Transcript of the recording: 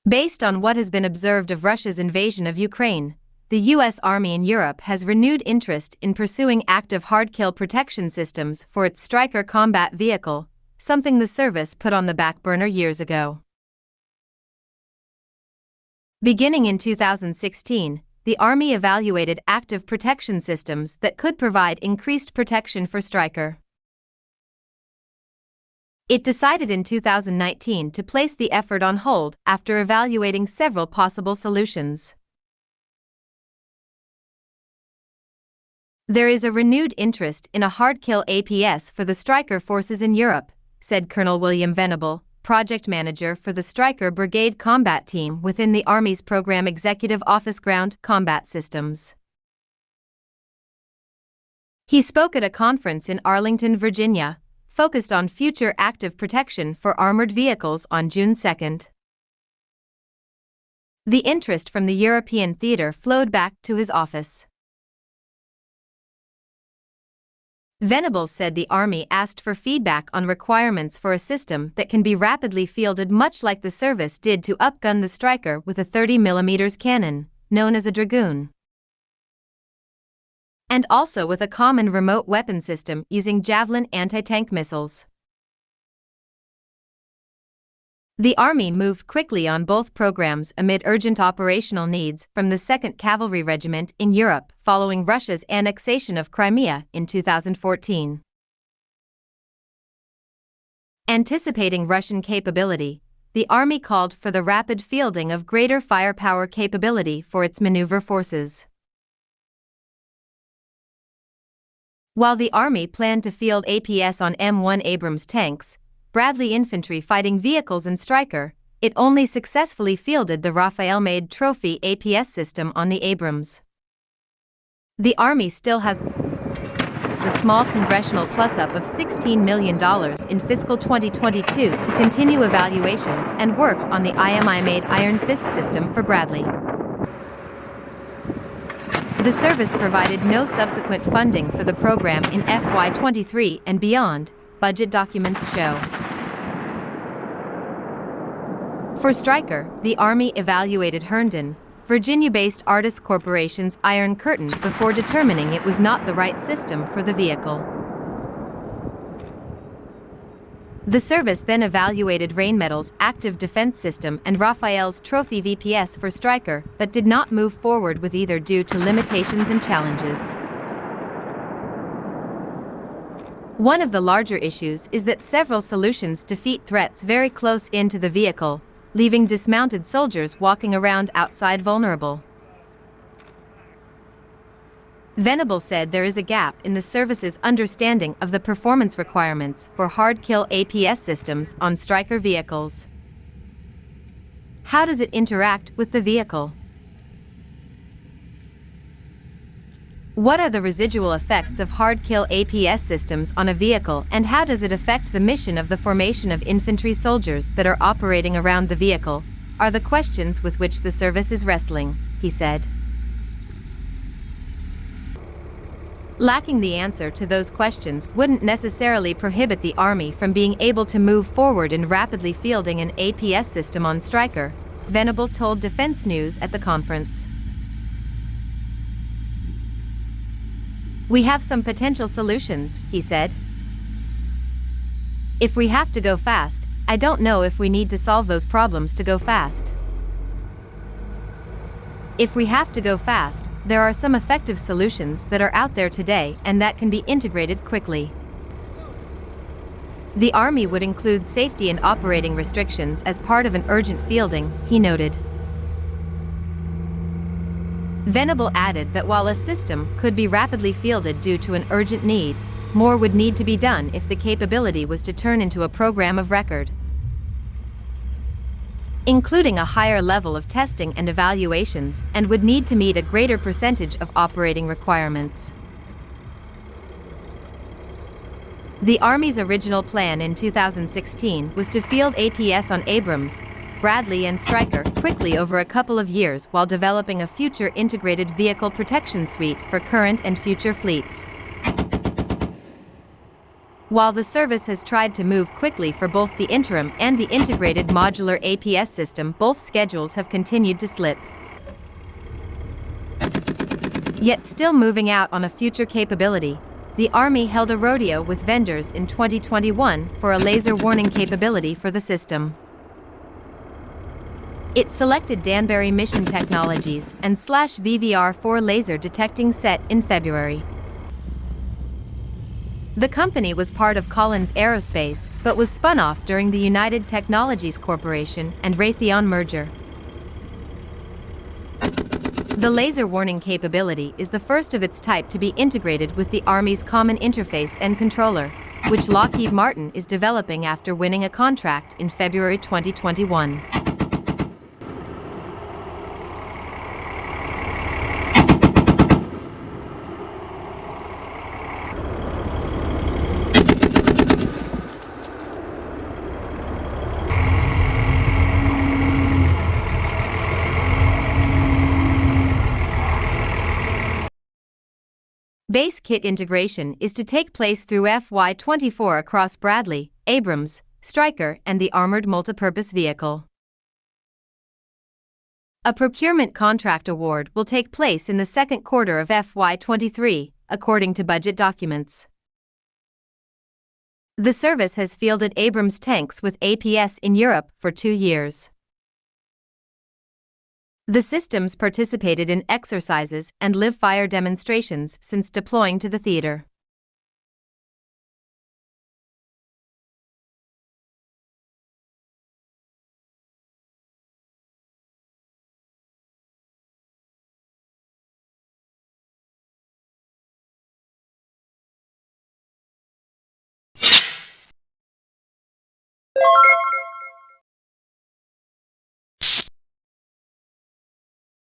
Based on what has been observed of Russia's invasion of Ukraine, the U.S. Army in Europe has renewed interest in pursuing active hard-kill protection systems for its Stryker combat vehicle, something the service put on the back burner years ago. Beginning in 2016, the Army evaluated active protection systems that could provide increased protection for Stryker. It decided in 2019 to place the effort on hold after evaluating several possible solutions. There is a renewed interest in a hard-kill APS for the Stryker forces in Europe, said Colonel William Venable, project manager for the Stryker Brigade Combat Team within the Army's Program Executive Office Ground Combat Systems. He spoke at a conference in Arlington, Virginia, focused on future active protection for armored vehicles on June 2. The interest from the European theater flowed back to his office. Venable said the Army asked for feedback on requirements for a system that can be rapidly fielded much like the service did to upgun the Stryker with a 30mm cannon, known as a Dragoon, and also with a common remote weapon system using Javelin anti-tank missiles. The Army moved quickly on both programs amid urgent operational needs from the 2nd Cavalry Regiment in Europe following Russia's annexation of Crimea in 2014. Anticipating Russian capability, the Army called for the rapid fielding of greater firepower capability for its maneuver forces. While the Army planned to field APS on M1 Abrams tanks, Bradley infantry fighting vehicles and Stryker, it only successfully fielded the Rafael-made Trophy APS system on the Abrams. The Army still has a small congressional plus-up of $16 million in fiscal 2022 to continue evaluations and work on the IMI-made Iron Fist system for Bradley. The service provided no subsequent funding for the program in FY23 and beyond, budget documents show. For Stryker, the Army evaluated Herndon, Virginia-based Artis Corporation's Iron Curtain before determining it was not the right system for the vehicle. The service then evaluated Rheinmetall's Active Defense System and Rafael's Trophy VPS for Stryker, but did not move forward with either due to limitations and challenges. One of the larger issues is that several solutions defeat threats very close into the vehicle, leaving dismounted soldiers walking around outside vulnerable. Venable said there is a gap in the service's understanding of the performance requirements for hard-kill APS systems on Stryker vehicles. How does it interact with the vehicle? What are the residual effects of hard-kill APS systems on a vehicle, and how does it affect the mission of the formation of infantry soldiers that are operating around the vehicle, are the questions with which the service is wrestling, he said. Lacking the answer to those questions wouldn't necessarily prohibit the Army from being able to move forward in rapidly fielding an APS system on Stryker, Venable told Defense News at the conference. We have some potential solutions, he said. If we have to go fast, I don't know if we need to solve those problems to go fast. If we have to go fast, there are some effective solutions that are out there today and that can be integrated quickly. The Army would include safety and operating restrictions as part of an urgent fielding, he noted. Venable added that while a system could be rapidly fielded due to an urgent need, more would need to be done if the capability was to turn into a program of record, including a higher level of testing and evaluations, and would need to meet a greater percentage of operating requirements. The Army's original plan in 2016 was to field APS on Abrams, Bradley and Stryker quickly over a couple of years while developing a future integrated vehicle protection suite for current and future fleets. While the service has tried to move quickly for both the interim and the integrated modular APS system, both schedules have continued to slip. Yet still moving out on a future capability, the Army held a rodeo with vendors in 2021 for a laser warning capability for the system. It selected Danbury Mission Technologies and /VVR-4 laser detecting set in February. The company was part of Collins Aerospace but was spun off during the United Technologies Corporation and Raytheon merger. The laser warning capability is the first of its type to be integrated with the Army's Common Interface and Controller, which Lockheed Martin is developing after winning a contract in February 2021. Base kit integration is to take place through FY24 across Bradley, Abrams, Stryker, and the Armored Multipurpose Vehicle. A procurement contract award will take place in the second quarter of FY23, according to budget documents. The service has fielded Abrams tanks with APS in Europe for 2 years. The systems participated in exercises and live-fire demonstrations since deploying to the theater.